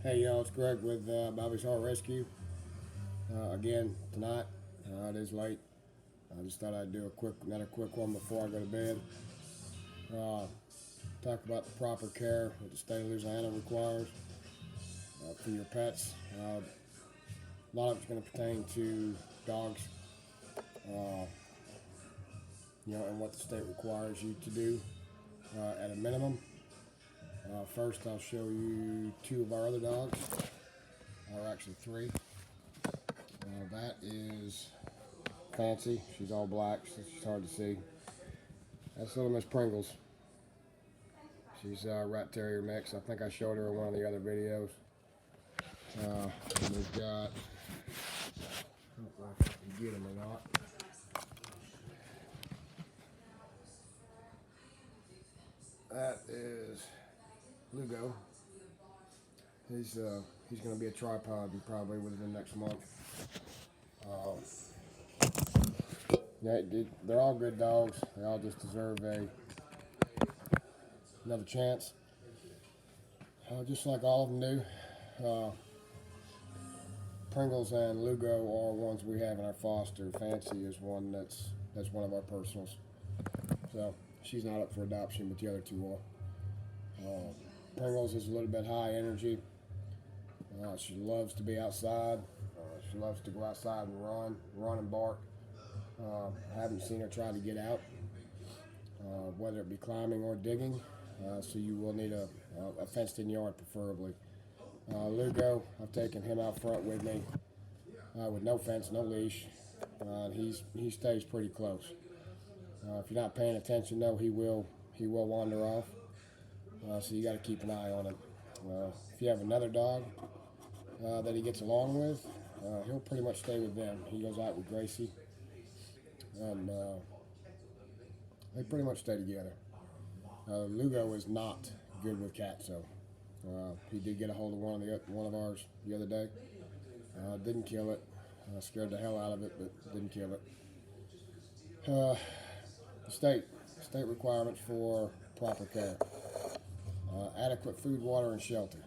Hey y'all, it's Greg with Bobby's Heart Rescue. Again, tonight, it is late. I just thought I'd do another quick one before I go to bed. Uh, Talk about the proper care that the state of Louisiana requires for your pets. A lot of it's going to pertain to dogs, uh, and what the state requires you to do at a minimum. First, I'll show you two of our other dogs, or actually three. That is Fancy. She's all black, so she's hard to see. That's little Miss Pringles. She's a rat terrier mix. I think I showed her in one of the other videos. And we've got, I don't know if I can get him or not. That is Lugo. He's going to be a tripod probably within the next month. Yeah, they're all good dogs. They all just deserve another chance, just like all of them do. Pringles and Lugo are ones we have in our foster. Fancy is one that's one of our personals. So she's not up for adoption, but the other two are. Pringles is a little bit high energy. She loves to be outside. She loves to go outside and run and bark. I haven't seen her try to get out, whether it be climbing or digging. So you will need a fenced-in yard, preferably. Lugo, I've taken him out front with me with no fence, no leash. He stays pretty close. If you're not paying attention, though, he will wander off. So you got to keep an eye on him. If you have another dog that he gets along with, he'll pretty much stay with them. He goes out with Gracie, and they pretty much stay together. Lugo is not good with cats, so he did get a hold of one of ours the other day. Didn't kill it. Scared the hell out of it, but didn't kill it. The state requirements for proper care: adequate food, water, and shelter.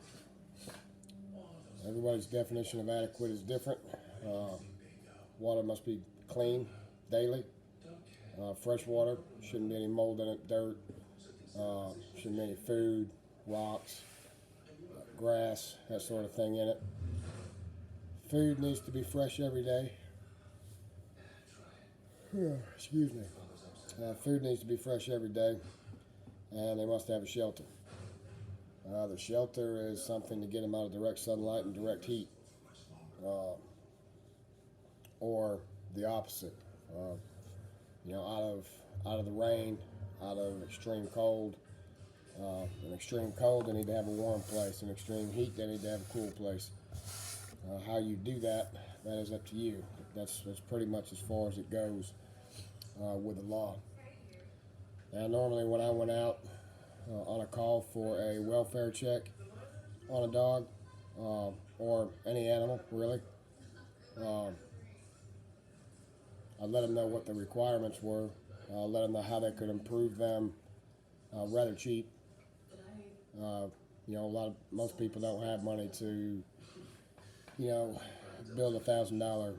Everybody's definition of adequate is different. Water must be clean daily. Fresh water, shouldn't be any mold in it, dirt. Shouldn't be any food, rocks, grass, that sort of thing in it. Food needs to be fresh every day. Excuse me. Food needs to be fresh every day, and they must have a shelter. The shelter is something to get them out of direct sunlight and direct heat, or the opposite. Out of the rain, out of extreme cold. In extreme cold, they need to have a warm place. In extreme heat, they need to have a cool place. How you do that is up to you. That's pretty much as far as it goes with the law. Now, normally when I went out on a call for a welfare check on a dog or any animal, really, I let them know what the requirements were. Let them know how they could improve them rather cheap. Most people don't have money to, build $1,000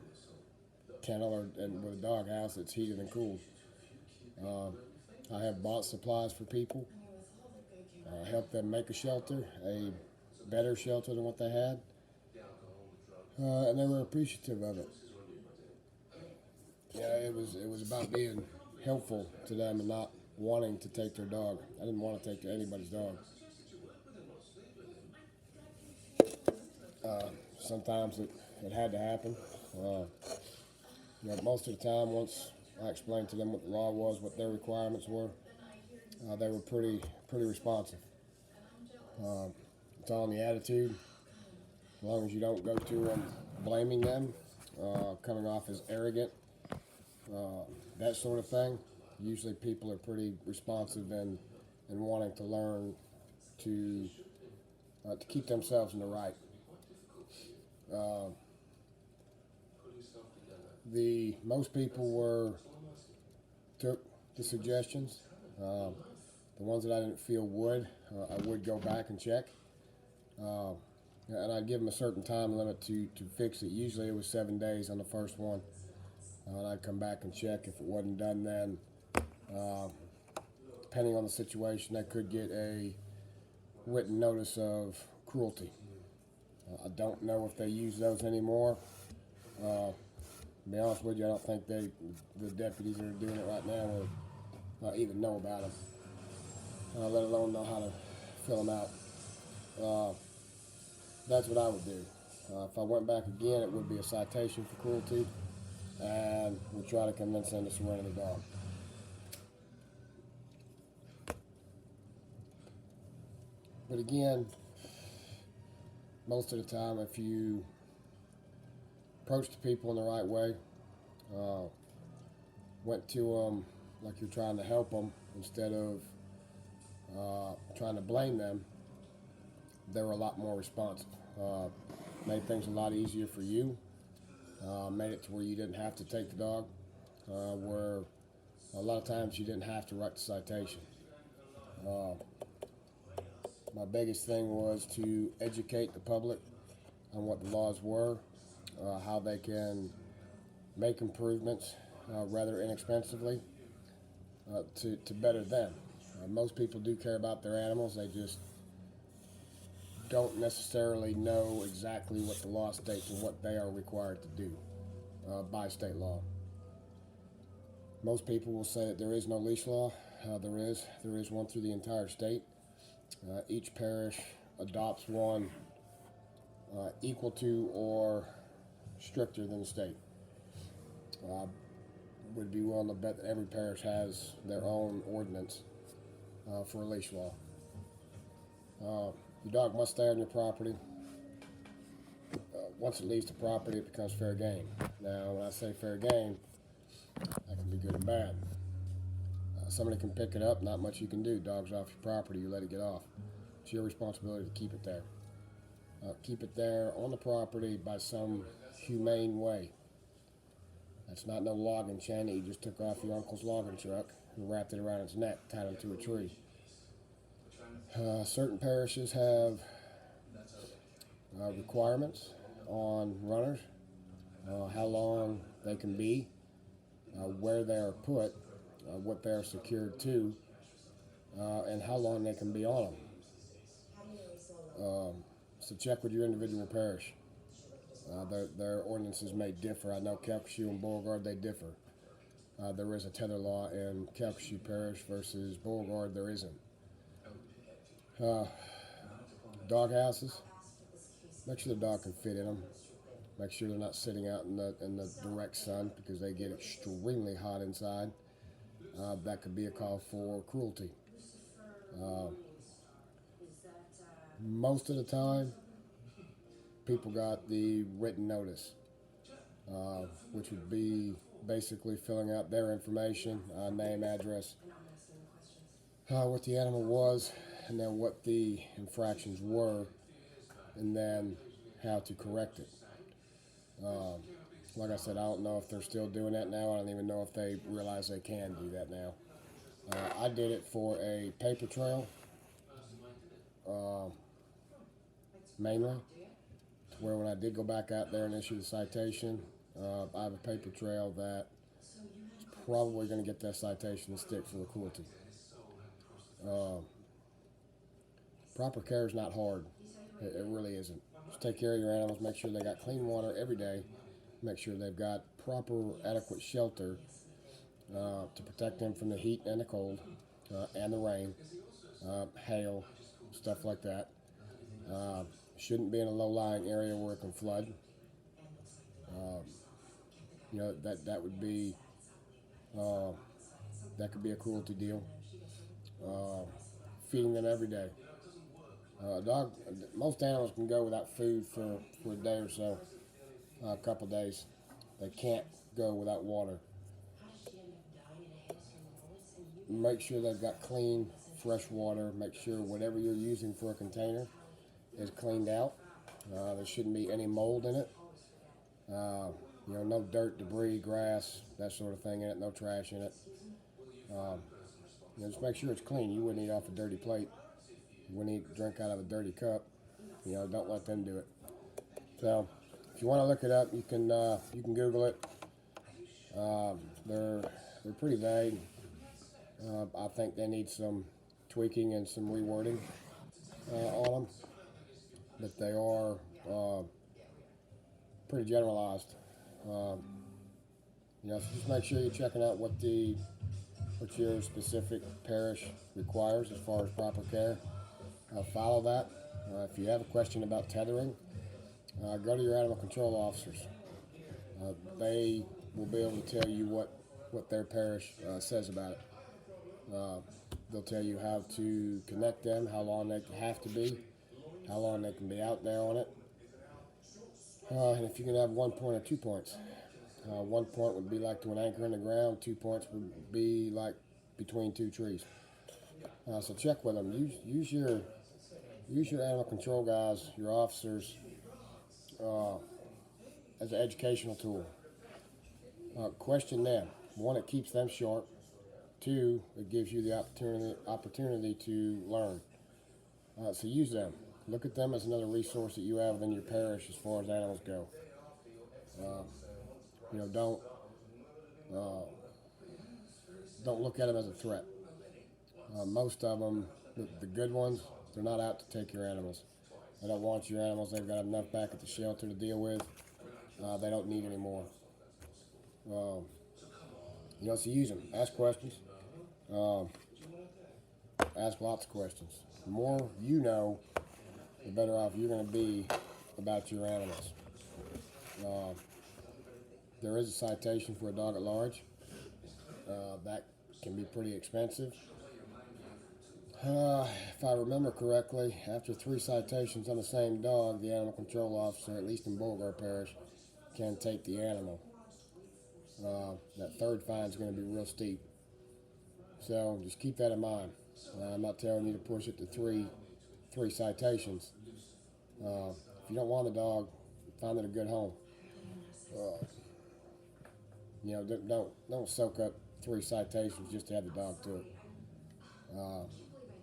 kennel with a dog house that's heated and cooled. I have bought supplies for people, helped them make a shelter, a better shelter than what they had, and they were appreciative of it. It was about being helpful to them and not wanting to take their dog. I didn't want to take anybody's dog. Sometimes it had to happen. Most of the time, once I explained to them what the law was, what their requirements were, they were pretty responsive. It's all in the attitude. As long as you don't go to them blaming them, coming off as arrogant, that sort of thing. Usually people are pretty responsive and wanting to learn to keep themselves in the right. Most people took the suggestions. The ones that I didn't feel would, I would go back and check. and I'd give them a certain time limit to fix it. Usually it was 7 days on the first one. And I'd come back and check. If it wasn't done then, uh, depending on the situation, I could get a written notice of cruelty. I don't know if they use those anymore. To be honest with you, I don't think the deputies that are doing it right now will even know about them, let alone know how to fill them out. That's what I would do. If I went back again, it would be a citation for cruelty, and we'd try to convince them to surrender the dog. But again, most of the time, if you approach the people in the right way, went to them like you're trying to help them instead of trying to blame them, they were a lot more responsive. Made things a lot easier for you. Made it to where you didn't have to take the dog, where a lot of times you didn't have to write the citation. My biggest thing was to educate the public on what the laws were, how they can make improvements rather inexpensively to better them. Most people do care about their animals, they just don't necessarily know exactly what the law states and what they are required to do by state law. Most people will say that there is no leash law. There is one through the entire state. Each parish adopts one equal to or stricter than the state. Would be willing to bet that every parish has their own ordinance for a leash law. Your dog must stay on your property. Once it leaves the property, it becomes fair game. Now, when I say fair game, that can be good and bad. Somebody can pick it up, not much you can do. Dog's off your property, you let it get off. It's your responsibility to keep it there. Keep it there on the property by some humane way. That's not no logging chain that you just took off your uncle's logging truck and wrapped it around its neck, tied him to a tree. Certain parishes have requirements on runners, how long they can be, where they are put, what they are secured to, and how long they can be on them. So check with your individual parish. Their ordinances may differ. I know Calcasieu and Beauregard, they differ. There is a tether law in Calcasieu Parish versus Beauregard, there isn't. Dog houses, make sure the dog can fit in them. Make sure they're not sitting out in the direct sun because they get extremely hot inside. That could be a call for cruelty. Most of the time, people got the written notice, which would be basically filling out their information, name, address, what the animal was, and then what the infractions were, and then how to correct it. Like I said, I don't know if they're still doing that now. I don't even know if they realize they can do that now. I did it for a paper trail, mainly, to where when I did go back out there and issue the citation, I have a paper trail that is probably going to get that citation to stick for the cruelty. Proper care is not hard. It really isn't. Just take care of your animals, make sure they got clean water every day, make sure they've got proper, adequate shelter to protect them from the heat and the cold and the rain, hail, stuff like that. Shouldn't be in a low-lying area where it can flood. That would be that could be a cruelty deal. Feeding them every day. Dog, most animals can go without food for a day or so, a couple days. They can't go without water. Make sure they've got clean, fresh water. Make sure whatever you're using for a container is cleaned out. There shouldn't be any mold in it. No dirt, debris, grass, that sort of thing in it. No trash in it. Just make sure it's clean. You wouldn't eat off a dirty plate. You wouldn't drink out of a dirty cup. Don't let them do it. So if you want to look it up, you can Google it. They're pretty vague. I think they need some tweaking and some rewording on them, but they are pretty generalized. So just make sure you're checking out what your specific parish requires as far as proper care. Follow that. If you have a question about tethering, go to your animal control officers. They will be able to tell you what their parish says about it. They'll tell you how to connect them, how long they have to be, how long they can be out there on it, and if you can have 1 point or 2 points. 1 point would be like to an anchor in the ground. 2 points would be like between two trees. So check with them. Use your animal control guys, your officers, as an educational tool. Question them. One, it keeps them sharp. Two, it gives you the opportunity to learn. So use them. Look at them as another resource that you have in your parish as far as animals go. Don't look at them as a threat. Most of them, the good ones, they're not out to take your animals. They don't want your animals. They've got enough back at the shelter to deal with. They don't need any more. So use them. Ask questions. Ask lots of questions. The more you know, the better off you're going to be about your animals. There is a citation for a dog at large. That can be pretty expensive. If I remember correctly, after 3 citations on the same dog, the animal control officer, at least in Beauregard Parish, can take the animal. That third fine is going to be real steep. So just keep that in mind. I'm not telling you to push it to three citations. If you don't want the dog, find it a good home. Don't soak up 3 citations just to have the dog to it.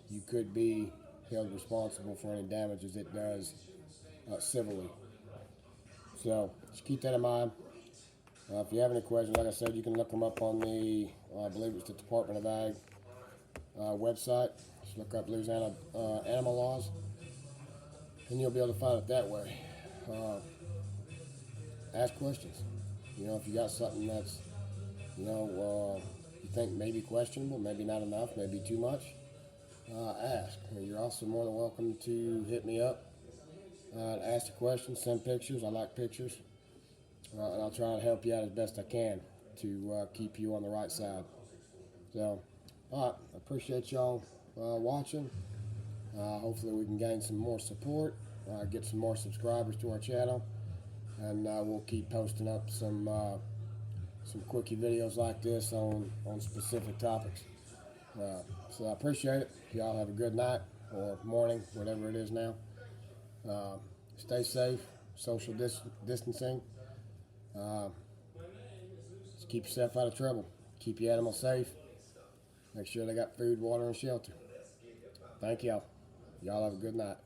You could be held responsible for any damages it does civilly. So just keep that in mind. If you have any questions, like I said, you can look them up on the, I believe it's the Department of Ag website. Just look up Louisiana animal laws, and you'll be able to find it that way. Ask questions. If you got something that's, you think maybe questionable, maybe not enough, maybe too much, ask. You're also more than welcome to hit me up and ask a question, send pictures. I like pictures. And I'll try and help you out as best I can to keep you on the right side. So, all right, I appreciate y'all watching. Hopefully we can gain some more support, get some more subscribers to our channel, and we'll keep posting up some quickie videos like this on specific topics. So I appreciate it. Y'all have a good night or morning, whatever it is now. Stay safe, social distancing. Just keep yourself out of trouble. Keep your animals safe. Make sure they got food, water, and shelter. Thank y'all. Y'all have a good night.